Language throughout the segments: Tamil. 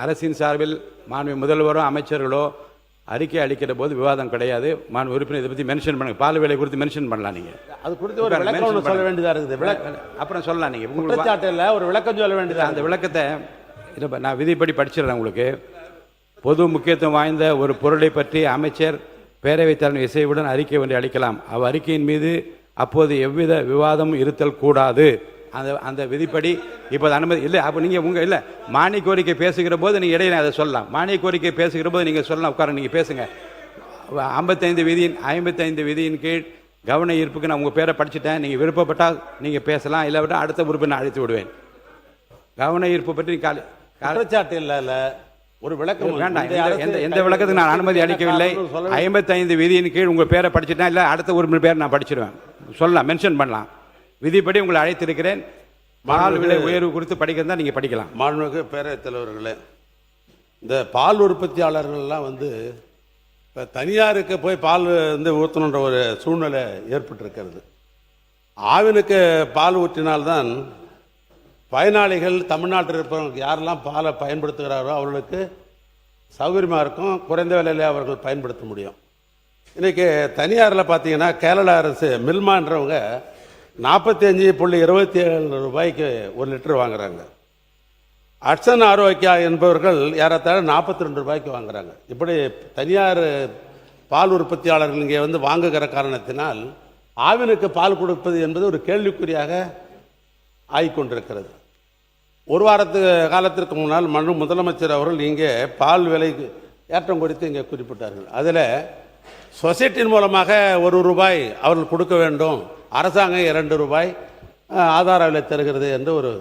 அரசின் சார்பில் மாண்பு முதல்வரோ அமைச்சர்களோ அறிக்கை அளிக்கிற போது விவாதம் கிடையாது. மாண்பு உறுப்பினர் இதை பற்றி மென்ஷன் பண்ணுங்க. பால் விலை குறித்து மென்ஷன் பண்ணலாம். நீங்க அது குறித்து ஒரு விளக்கம் சொல்ல வேண்டியதா இருக்குது. அப்புறம் சொல்லலாம். நீங்க குற்றச்சாட்டில் ஒரு விளக்கம் சொல்ல வேண்டியது. அந்த விளக்கத்தை நான் விதிப்படி படிச்சிடறேன் உங்களுக்கு. பொது முக்கியத்துவம் வாய்ந்த ஒரு பொருளை பற்றி அமைச்சர் பேரவைத் தலைவர் இசைவுடன் அறிக்கை ஒன்றை அளிக்கலாம். அறிக்கையின் மீது அப்போது எவ்வித விவாதமும் இருத்தல் கூடாது. அந்த விதிப்படி இப்போது அனுமதி இல்லை. அப்போ நீங்கள் உங்கள் இல்லை மானிய கோரிக்கை பேசுகிற போது நீங்கள் இடையில அதை சொல்லலாம். மானிய கோரிக்கை பேசுகிற போது நீங்கள் சொல்லலாம். உட்கார நீங்கள் பேசுங்க. 55 விதியின் கீழ் கவன ஈர்ப்புக்கு நான் உங்கள் பேரை படிச்சுட்டேன். நீங்கள் விருப்பப்பட்டால் நீங்கள் பேசலாம். இல்லாவிட்டால் அடுத்த உறுப்பினர் அழைத்து விடுவேன். கவன ஈர்ப்பு பற்றி குற்றச்சாட்டு இல்லை. ஒரு விளக்கம் வேண்டாம். எந்த விளக்கத்துக்கு நான் அனுமதி அளிக்கவில்லை. 55 விதியின் கீழ் உங்கள் பேரை படிச்சுட்டேன். இல்லை அடுத்த உறுப்பினர் பேரை நான் படிச்சிடுவேன். சொல்லலாம், மென்ஷன் பண்ணலாம். விதிப்படி உங்களை அழைத்திருக்கிறேன். பால் விலை உயர்வு குறித்து படிக்கிறதா நீங்கள் படிக்கலாம். மாண்புமிகு பேரவைத் தலைவர்களே, இந்த பால் உற்பத்தியாளர்கள்லாம் இப்போ தனியாருக்கு போய் பால் ஊற்றணுன்ற ஒரு சூழ்நிலை ஏற்பட்டிருக்கிறது. ஆவினுக்கு பால் ஊற்றினால்தான் பயனாளிகள் தமிழ்நாட்டில் இருப்பவர்களுக்கு யாரெல்லாம் பாலை பயன்படுத்துகிறாரோ அவர்களுக்கு சௌகரியமாக இருக்கும். குறைந்த விலையிலே அவர்கள் பயன்படுத்த முடியும். இன்றைக்கி தனியாரில் பார்த்தீங்கன்னா கேரளா அரசு மில்மான்றவங்க 45.27 ரூபாய்க்கு 1 லிட்டர் வாங்குறாங்க. அட்சன் ஆரோக்கியா என்பவர்கள் ஏறத்தாழ 42 ரூபாய்க்கு வாங்குறாங்க. இப்படி தனியார் பால் உற்பத்தியாளர்கள் இங்கே வாங்குகிற காரணத்தினால் ஆவினுக்கு பால் கொடுப்பது என்பது ஒரு கேள்விக்குறியாக ஆகிக்கொண்டிருக்கிறது. ஒரு காலத்திற்கு முன்னால் முதலமைச்சர் அவர்கள் இங்கே பால் விலை ஏற்றம் குறித்து இங்கே குறிப்பிட்டார்கள். அதில் சொசைட்டியின் மூலமாக 1 ரூபாய் அவர்கள் கொடுக்க வேண்டும், அரசாங்கம் 2 ரூபாய் ஆதார விலை தருகிறது என்று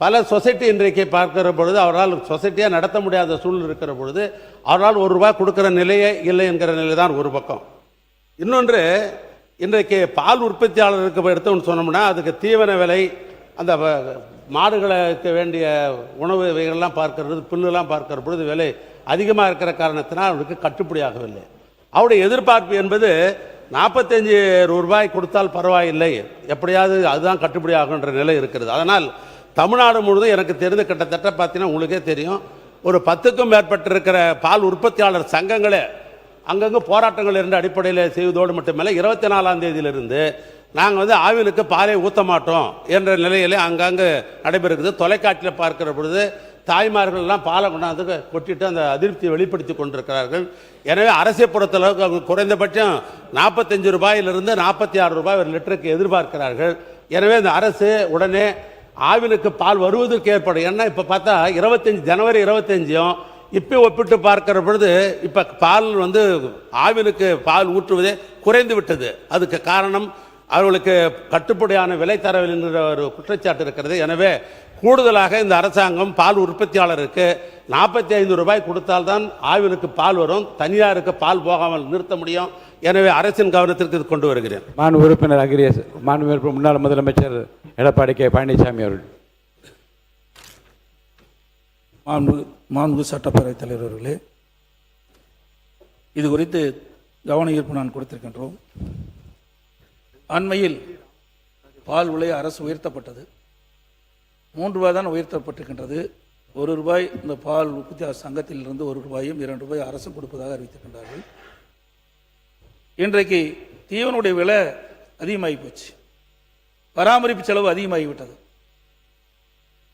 பல சொசைட்டி இன்றைக்கு பார்க்கிற பொழுது அவரால் சொசைட்டியாக நடத்த முடியாத சூழ்நிலை இருக்கிற பொழுது அவரால் 1 ரூபாய் கொடுக்கிற நிலையே இல்லை என்கிற நிலை தான் ஒரு பக்கம். இன்னொன்று, இன்றைக்கு பால் உற்பத்தியாளருக்கு எடுத்தோம்னு சொன்னோம்னா அதுக்கு தீவன விலை, அந்த மாடுகளுக்கு வேண்டிய உணவு வகைகள்லாம் பார்க்கறது, புல்லுலாம் பார்க்கிற பொழுது விலை அதிகமாக இருக்கிற காரணத்தினால் அவருக்கு கட்டுப்படியாகவில்லை. அவருடைய எதிர்பார்ப்பு என்பது 45 ரூபாய் கொடுத்தால் பரவாயில்லை, எப்படியாவது அதுதான் கட்டுப்படி ஆகுன்ற நிலை இருக்கிறது. அதனால் தமிழ்நாடு முழுவதும் எனக்கு தெரிந்து கிட்டத்தட்ட பார்த்தீங்கன்னா உங்களுக்கே தெரியும், ஒரு 10க்கும் மேற்பட்டிருக்கிற பால் உற்பத்தியாளர் சங்கங்களே அங்கங்கே போராட்டங்கள் இருந்த அடிப்படையில் செய்வதோடு மட்டுமல்ல 24ஆம் தேதியிலிருந்து நாங்கள் ஆவினுக்கு பாலை ஊற்ற மாட்டோம் என்ற நிலையிலே அங்கங்கே நடைபெறுகிறது. தொலைக்காட்சியில் பார்க்கிற பொழுது தாய்மார்கள்லாம் பாலை கொண்டாந்து கொட்டிட்டு அந்த அதிருப்தியை வெளிப்படுத்தி கொண்டிருக்கிறார்கள். எனவே அரசை பொறுத்தளவுக்கு குறைந்தபட்சம் 45 ரூபாயிலிருந்து 46 ரூபாய் 1 லிட்டருக்கு எதிர்பார்க்கிறார்கள். எனவே இந்த அரசு உடனே ஆவினுக்கு பால் வருவதற்கு ஏற்படும். ஏன்னா இப்போ பார்த்தா ஜனவரி 25 இப்போ ஒப்பிட்டு பார்க்கிற பொழுது இப்போ பால் ஆவினுக்கு பால் ஊற்றுவதே குறைந்து விட்டது. அதுக்கு காரணம் அவர்களுக்கு கட்டுப்படியான விலை தரவில்லை என்கிற ஒரு குற்றச்சாட்டு இருக்கிறது. எனவே கூடுதலாக இந்த அரசாங்கம் பால் உற்பத்தியாளருக்கு 45 ரூபாய் கொடுத்தால்தான் ஆவினுக்கு பால் வரும், தனியாருக்கு பால் போகாமல் நிறுத்த முடியும். எனவே அரசின் கவனத்திற்கு இது கொண்டு வருகிறேன். மாண்பு உறுப்பினர் அகிரேஷ், மாண்பு முன்னாள் முதலமைச்சர் எடப்பாடி கே பழனிசாமி அவர்கள். மாண்பு சட்டப்பேரவைத் தலைவர் அவர்களே, இது குறித்து கவன ஈர்ப்பு நான் கொடுத்திருக்கின்றோம். அண்மையில் பால் விலை அரசு உயர்த்தப்பட்டது. 3 ரூபாய் தான் உயர்த்தப்பட்டிருக்கின்றது. 1 ரூபாய் இந்த பால் உற்பத்தியாளர் சங்கத்திலிருந்து 1 ரூபாயும் 2 ரூபாய் அரசு கொடுப்பதாக அறிவித்திருக்கின்றார்கள். இன்றைக்கு தீவனுடைய விலை அதிகமாகி போச்சு, பராமரிப்பு செலவு அதிகமாகிவிட்டது.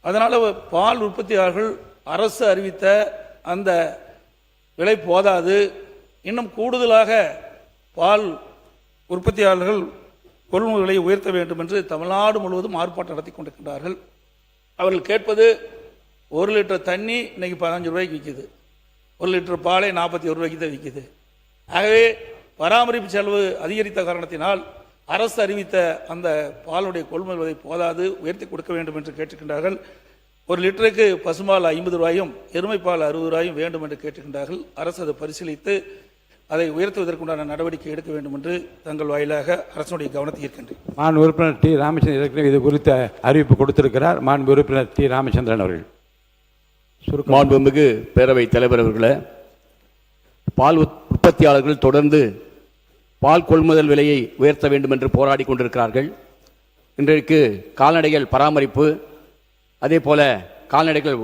அதனால் பால் உற்பத்தியாளர்கள் அரசு அறிவித்த அந்த விலை போதாது, இன்னும் கூடுதலாக பால் உற்பத்தியாளர்கள் கொள்முதல் விலையை உயர்த்த வேண்டும் என்று தமிழ்நாடு முழுவதும் ஆர்ப்பாட்டம் நடத்தி கொண்டிருக்கின்றார்கள். அவர்கள் கேட்பது 1 லிட்டர் தண்ணி இன்னைக்கு 15 ரூபாய்க்கு விற்கிது, 1 லிட்டர் பாலை 41 ரூபாய்க்கு தான் விற்கிது. ஆகவே பராமரிப்பு செலவு அதிகரித்த காரணத்தினால் அரசு அறிவித்த அந்த பாலுடைய கொள்முதல் விலை போதாது, உயர்த்தி கொடுக்க வேண்டும் என்று கேட்டுக்கின்றார்கள். 1 லிட்டருக்கு பசும்பால் 50 ரூபாயும் எருமைப்பால் 60 ரூபாயும் வேண்டும் என்று கேட்டுக்கின்றார்கள். அரசு அதை பரிசீலித்து அதை உயர்த்துவதற்குண்டான நடவடிக்கை எடுக்க வேண்டும் என்று தங்கள் வாயிலாக அரசுடைய கவனத்தை ஈர்க்கின்றேன். மாண்பு உறுப்பினர் டி ராமச்சந்திரன் இது குறித்த அறிவிப்பு கொடுத்திருக்கிறார். மாண்பு உறுப்பினர் டி ராமச்சந்திரன் அவர்கள். மாண்புமிகு பேரவைத் தலைவர் அவர்களே, பால் உற்பத்தியாளர்கள் தொடர்ந்து பால் கொள்முதல் விலையை உயர்த்த வேண்டும் என்று போராடி கொண்டிருக்கிறார்கள். இன்றைக்கு கால்நடைகள் பராமரிப்பு, அதே போல கால்நடைகள்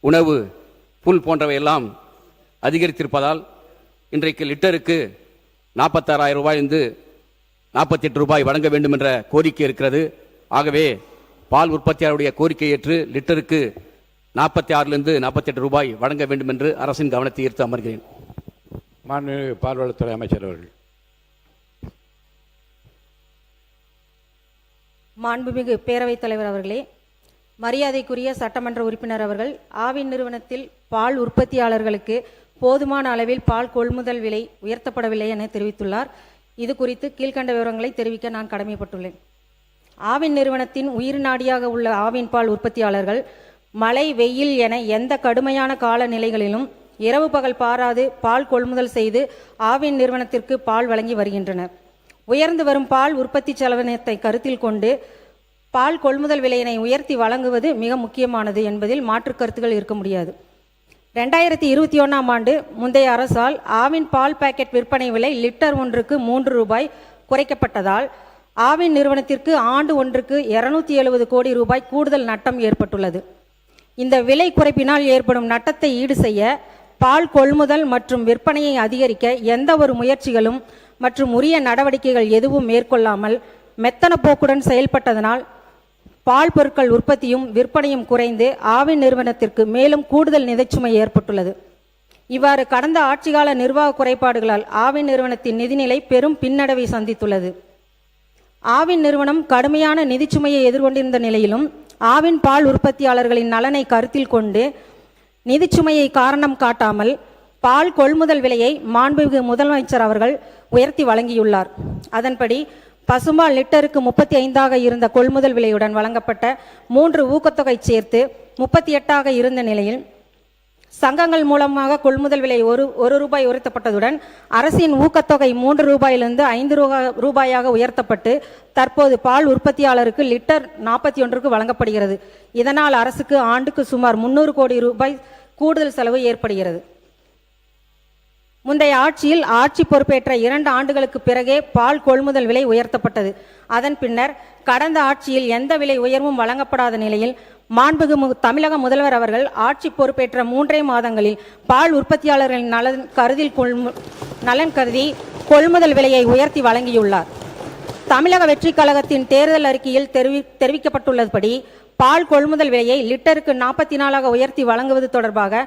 உணவு, புல் போன்றவையெல்லாம் அதிகரித்திருப்பதால் இன்றைக்கு லிட்டருக்கு 46,000 ரூபாயிலிருந்து 48 ரூபாய் வழங்க வேண்டும் என்ற கோரிக்கை இருக்கிறது. ஆகவே பால் உற்பத்தியாளருடைய கோரிக்கை ஏற்று லிட்டருக்கு 46லிருந்து 48 ரூபாய் வழங்க வேண்டும் என்று அரசின் கவனத்தை ஈர்த்து அமர்கிறேன். மாண்புமிகு பால்வளத்துறை அமைச்சர் அவர்கள். மாண்புமிகு பேரவைத் தலைவர் அவர்களே, மரியாதைக்குரிய சட்டமன்ற உறுப்பினர் அவர்கள் ஆவின் நிறுவனத்தில் பால் உற்பத்தியாளர்களுக்கு போதுமான அளவில் பால் கொள்முதல் விலை உயர்த்தப்படவில்லை என தெரிவித்துள்ளார். இது குறித்து கீழ்கண்ட விவரங்களை தெரிவிக்க நான் கடமைப்பட்டுள்ளேன். ஆவின் நிறுவனத்தின் உயிர் நாடியாக உள்ள ஆவின் பால் உற்பத்தியாளர்கள் மழை, வெயில் என எந்த கடுமையான காலநிலைகளிலும் இரவு பகல் பாராது பால் கொள்முதல் செய்து ஆவின் நிறுவனத்திற்கு பால் வழங்கி வருகின்றனர். உயர்ந்து வரும் பால் உற்பத்தி செலவினத்தை கருத்தில் கொண்டு பால் கொள்முதல் விலையினை உயர்த்தி வழங்குவது மிக முக்கியமானது என்பதில் மாற்று கருத்துக்கள் இருக்க முடியாது. 2021ஆம் ஆண்டு முந்தைய அரசால் ஆவின் பால் பாக்கெட் விற்பனை விலை லிட்டர் ஒன்றுக்கு 3 ரூபாய் குறைக்கப்பட்டதால் ஆவின் நிறுவனத்திற்கு ஆண்டு ஒன்றுக்கு 270 கோடி ரூபாய் கூடுதல் நட்டம் ஏற்பட்டுள்ளது. இந்த விலை குறைப்பினால் ஏற்படும் நட்டத்தை ஈடு செய்ய பால் கொள்முதல் மற்றும் விற்பனையை அதிகரிக்க எந்த ஒரு முயற்சிகளும் மற்றும் உரிய நடவடிக்கைகள் எதுவும் மேற்கொள்ளாமல் மெத்தன போக்குடன் செயல்பட்டதனால் பால் பொருட்கள் உற்பத்தியும் விற்பனையும் குறைந்து ஆவின் நிறுவனத்திற்கு மேலும் கூடுதல் நிதிச்சுமை ஏற்பட்டுள்ளது. இவ்வாறு கடந்த ஆட்சிகால நிர்வாக குறைபாடுகளால் ஆவின் நிறுவனத்தின் நிதிநிலை பெரும் பின்னடைவை சந்தித்துள்ளது. ஆவின் நிறுவனம் கடுமையான நிதிச்சுமையை எதிர்கொண்டிருந்த நிலையிலும் ஆவின் பால் உற்பத்தியாளர்களின் நலனை கருத்தில் கொண்டு நிதிச்சுமையை காரணம் காட்டாமல் பால் கொள்முதல் விலையை மாண்புமிகு முதலமைச்சர் அவர்கள் உயர்த்தி வழங்கியுள்ளார். அதன்படி பசும்பால் லிட்டருக்கு 35 இருந்த கொள்முதல் விலையுடன் வழங்கப்பட்ட 3 ஊக்கத்தொகை சேர்த்து 38 இருந்த நிலையில் சங்கங்கள் மூலமாக கொள்முதல் விலை ஒரு ரூபாய் உயர்த்தப்பட்டதுடன் அரசின் ஊக்கத்தொகை 3 ரூபாயிலிருந்து 5 ரூபாயாக உயர்த்தப்பட்டு தற்போது பால் உற்பத்தியாளருக்கு லிட்டர் 41க்கு வழங்கப்படுகிறது. இதனால் அரசுக்கு ஆண்டுக்கு சுமார் 300 கோடி ரூபாய் கூடுதல் செலவு ஏற்படுகிறது. முந்தைய ஆட்சியில் ஆட்சி பொறுப்பேற்ற 2 ஆண்டுகளுக்கு பிறகே பால் கொள்முதல் விலை உயர்த்தப்பட்டது. அதன் பின்னர் கடந்த ஆட்சியில் எந்த விலை உயர்வும் வழங்கப்படாத நிலையில் மாண்புமிகு தமிழக முதல்வர் அவர்கள் ஆட்சி பொறுப்பேற்ற 3 மாதங்களில் பால் உற்பத்தியாளர்களின் நலன் கருதி கொள்முதல் விலையை உயர்த்தி வழங்கியுள்ளார். தமிழக வெற்றி கழகத்தின் தேர்தல் அறிக்கையில் தெரிவிக்கப்பட்டுள்ளபடி பால் கொள்முதல் விலையை லிட்டருக்கு 44 உயர்த்தி வழங்குவது தொடர்பாக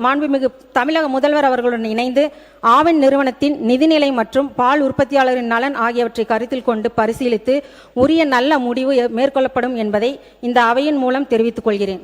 மாண்புமிகு தமிழக முதல்வர் அவர்களுடன் இணைந்து ஆவின் நிறுவனத்தின் நிதிநிலை மற்றும் பால் உற்பத்தியாளரின் நலன் ஆகியவற்றை கருத்தில் கொண்டு பரிசீலித்து உரிய நல்ல முடிவு மேற்கொள்ளப்படும் என்பதை இந்த அவையின் மூலம் தெரிவித்துக் கொள்கிறேன்.